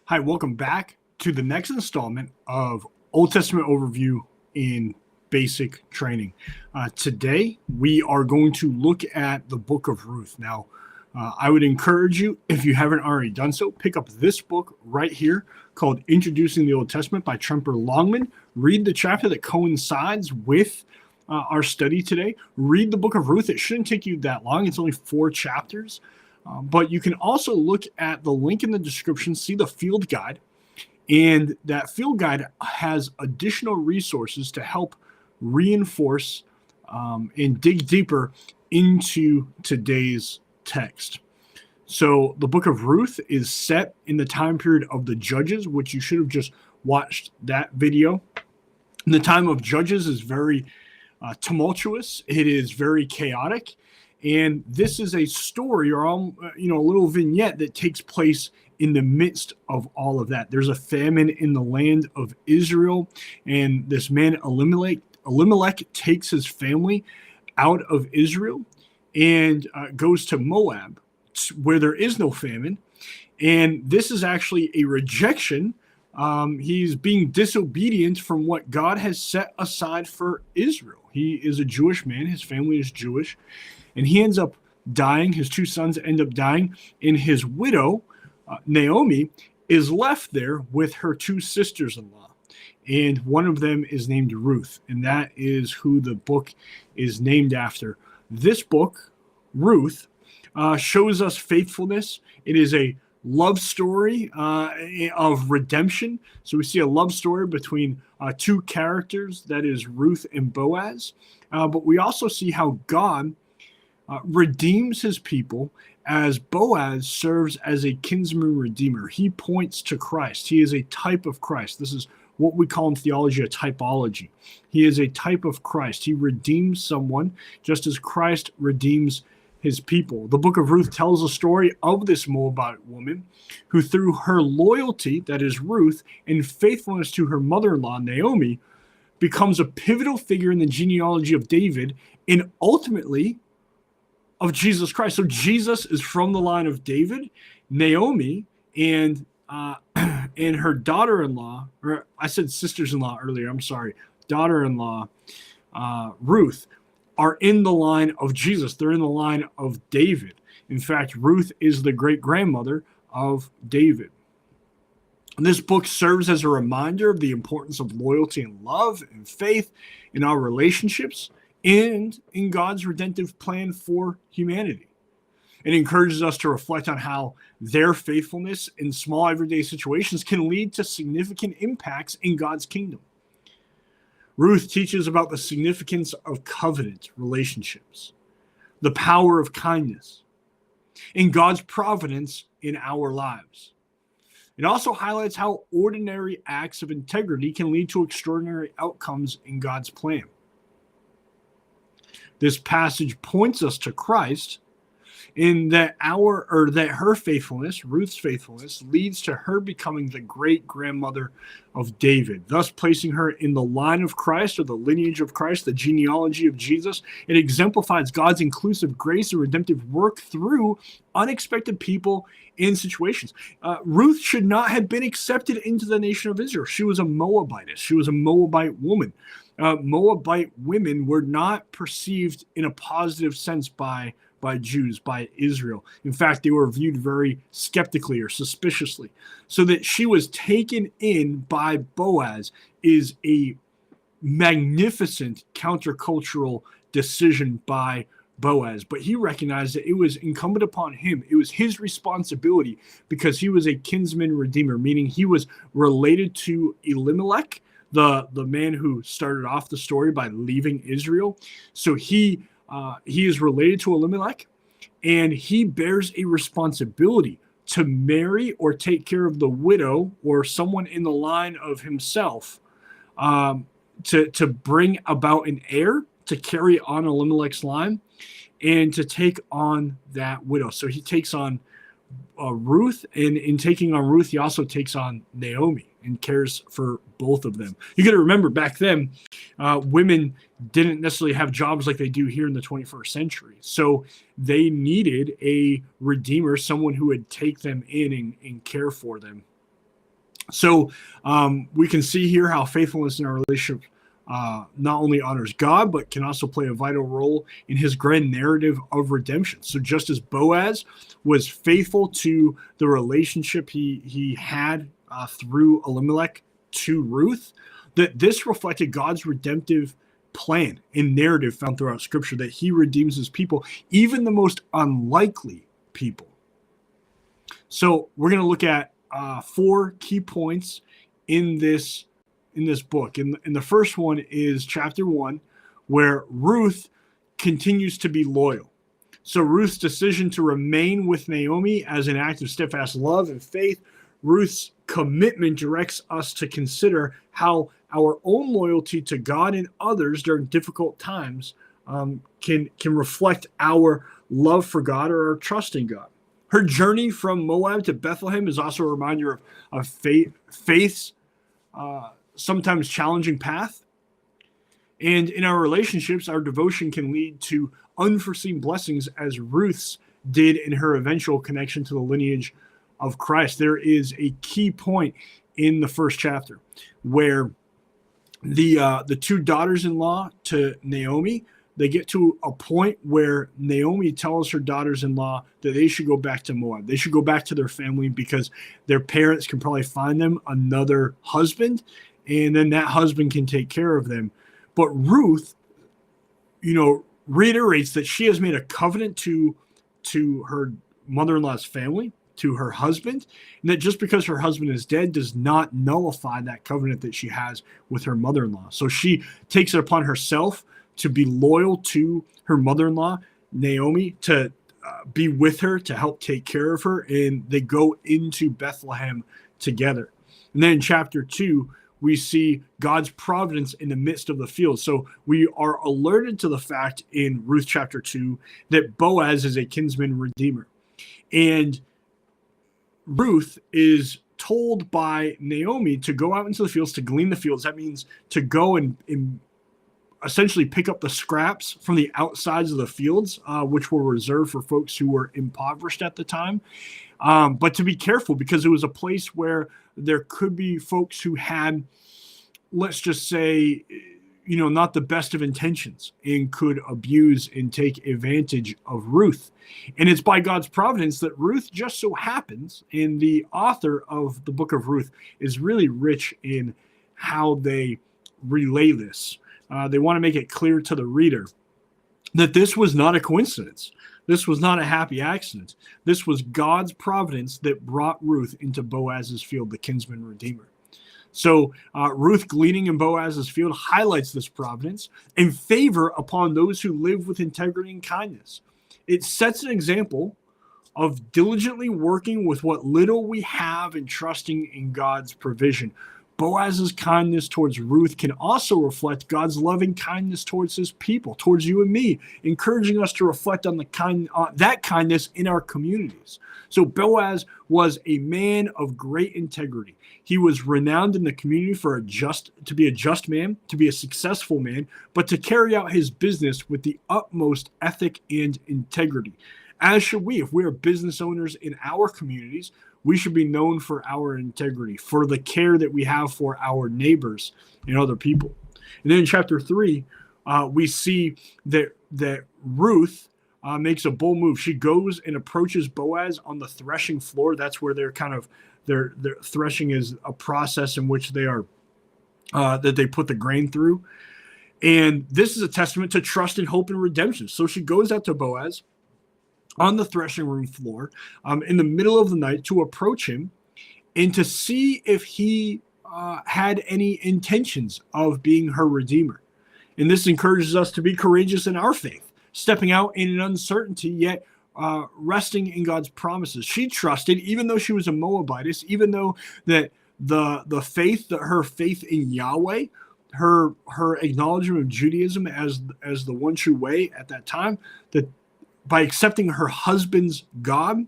Hi, welcome back to the next installment of Old Testament Overview in Basic Training. Today, we are going to look at the book of Ruth. Now, I would encourage you, if you haven't already done so, pick up this book right here called Introducing the Old Testament by Tremper Longman. Read the chapter that coincides with our study today. Read the book of Ruth. It shouldn't take you that long. It's only 4 chapters. But you can also look at the link in the description, see the field guide, and that field guide has additional resources to help reinforce and dig deeper into today's text. So the book of Ruth is set in the time period of the Judges, which you should have just watched that video. And the time of Judges is very tumultuous. It is very chaotic. And this is a story or, a little vignette that takes place in the midst of all of that. There's a famine in the land of Israel, and this man Elimelech takes his family out of Israel and goes to Moab, where there is no famine. And this is actually a rejection. He's being disobedient from what God has set aside for Israel. He is a Jewish man. His family is Jewish. And he ends up dying. His 2 sons end up dying. And his widow, Naomi, is left there with her 2 sisters-in-law. And one of them is named Ruth. And that is who the book is named after. This book, Ruth, shows us faithfulness. It is a love story of redemption. So we see a love story between 2 characters, that is Ruth and Boaz. But we also see how God redeems his people as Boaz serves as a kinsman redeemer. He points to Christ. He is a type of Christ. This is what we call in theology a typology. He is a type of Christ. He redeems someone just as Christ redeems his people. The book of Ruth tells a story of this Moabite woman who, through her loyalty, that is Ruth, and faithfulness to her mother-in-law, Naomi, becomes a pivotal figure in the genealogy of David and ultimately of Jesus Christ. So Jesus is from the line of David. Naomi and her daughter-in-law, or I said sisters-in-law earlier, I'm sorry, daughter-in-law, Ruth, are in the line of Jesus. They're in the line of David. In fact, Ruth is the great-grandmother of David. This book serves as a reminder of the importance of loyalty and love and faith in our relationships and in God's redemptive plan for humanity. It encourages us to reflect on how their faithfulness in small everyday situations can lead to significant impacts in God's kingdom. Ruth teaches about the significance of covenant relationships, the power of kindness, and God's providence in our lives. It also highlights how ordinary acts of integrity can lead to extraordinary outcomes in God's plan. This passage points us to Christ in that her faithfulness, Ruth's faithfulness, leads to her becoming the great-grandmother of David, thus placing her in the line of Christ, or the lineage of Christ, the genealogy of Jesus. It exemplifies God's inclusive grace and redemptive work through unexpected people and situations. Ruth should not have been accepted into the nation of Israel. She was a Moabitess. She was a Moabite woman. Moabite women were not perceived in a positive sense by Jews, by Israel. In fact, they were viewed very skeptically or suspiciously. So that she was taken in by Boaz is a magnificent countercultural decision by Boaz. But he recognized that it was incumbent upon him. It was his responsibility because he was a kinsman redeemer, meaning he was related to Elimelech, the man who started off the story by leaving Israel. So he is related to Elimelech, and he bears a responsibility to marry or take care of the widow or someone in the line of himself, to bring about an heir to carry on Elimelech's line and to take on that widow. So he takes on Ruth, and in taking on Ruth, he also takes on Naomi and cares for both of them. You got to remember, back then, women didn't necessarily have jobs like they do here in the 21st century. So they needed a redeemer, someone who would take them in and care for them. So we can see here how faithfulness in our relationship not only honors God, but can also play a vital role in his grand narrative of redemption. So just as Boaz was faithful to the relationship he had through Elimelech to Ruth, that this reflected God's redemptive plan and narrative found throughout Scripture, that he redeems his people, even the most unlikely people. So we're going to look at 4 key points in this book. And the first one is chapter 1, where Ruth continues to be loyal. So Ruth's decision to remain with Naomi as an act of steadfast love and faith, Ruth's commitment directs us to consider how our own loyalty to God and others during difficult times can reflect our love for God or our trust in God. Her journey from Moab to Bethlehem is also a reminder of faith's sometimes challenging path. And in our relationships, our devotion can lead to unforeseen blessings, as Ruth's did in her eventual connection to the lineage of Christ. There is a key point in the first chapter where the 2 daughters-in-law to Naomi, they get to a point where Naomi tells her daughters-in-law that they should go back to Moab. They should go back to their family because their parents can probably find them another husband, and then that husband can take care of them. But Ruth, reiterates that she has made a covenant to her mother-in-law's family, to her husband, and that just because her husband is dead does not nullify that covenant that she has with her mother-in-law. So she takes it upon herself to be loyal to her mother-in-law, Naomi, to be with her, to help take care of her, and they go into Bethlehem together. And then in chapter 2, we see God's providence in the midst of the field. So we are alerted to the fact in Ruth chapter 2 that Boaz is a kinsman redeemer. And Ruth is told by Naomi to go out into the fields to glean the fields. That means to go and essentially pick up the scraps from the outsides of the fields, which were reserved for folks who were impoverished at the time. But to be careful, because it was a place where there could be folks who had, let's just say, not the best of intentions and could abuse and take advantage of Ruth. And it's by God's providence that Ruth just so happens, and the author of the book of Ruth is really rich in how they relay this. They want to make it clear to the reader that this was not a coincidence. This was not a happy accident. This was God's providence that brought Ruth into Boaz's field, the kinsman redeemer. So Ruth gleaning in Boaz's field highlights this providence and favor upon those who live with integrity and kindness. It sets an example of diligently working with what little we have and trusting in God's provision. Boaz's kindness towards Ruth can also reflect God's loving kindness towards his people, towards you and me, encouraging us to reflect on that kindness in our communities. So Boaz was a man of great integrity. He was renowned in the community to be a just man, to be a successful man, but to carry out his business with the utmost ethic and integrity. As should we. If we are business owners in our communities, we should be known for our integrity, for the care that we have for our neighbors and other people. And then in chapter 3, we see that Ruth makes a bold move. She goes and approaches Boaz on the threshing floor. That's where their threshing is a process in which they are that they put the grain through. And this is a testament to trust and hope and redemption. So she goes out to Boaz on the threshing room floor in the middle of the night to approach him and to see if he had any intentions of being her redeemer. And this encourages us to be courageous in our faith, stepping out in an uncertainty, yet resting in God's promises. She trusted, even though she was a Moabitess, even though that her faith in Yahweh, her acknowledgement of Judaism as the one true way at that time, that by accepting her husband's God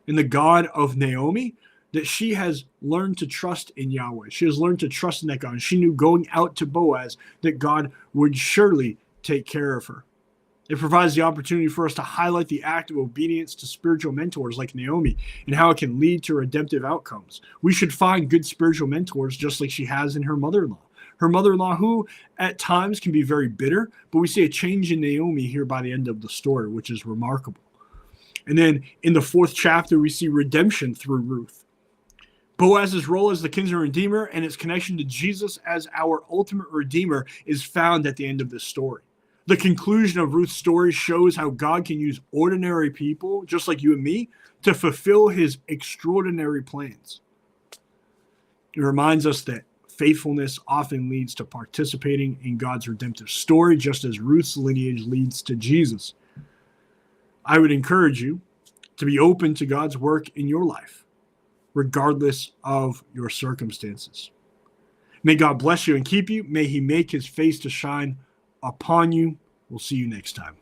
and the God of Naomi, that she has learned to trust in Yahweh. She has learned to trust in that God. And she knew going out to Boaz that God would surely take care of her. It provides the opportunity for us to highlight the act of obedience to spiritual mentors like Naomi and how it can lead to redemptive outcomes. We should find good spiritual mentors just like she has in her mother-in-law. Her mother-in-law, who at times can be very bitter, but we see a change in Naomi here by the end of the story, which is remarkable. And then in the 4th chapter, we see redemption through Ruth. Boaz's role as the kinsman redeemer and its connection to Jesus as our ultimate redeemer is found at the end of this story. The conclusion of Ruth's story shows how God can use ordinary people, just like you and me, to fulfill his extraordinary plans. It reminds us that faithfulness often leads to participating in God's redemptive story, just as Ruth's lineage leads to Jesus. I would encourage you to be open to God's work in your life, regardless of your circumstances. May God bless you and keep you. May he make his face to shine upon you. We'll see you next time.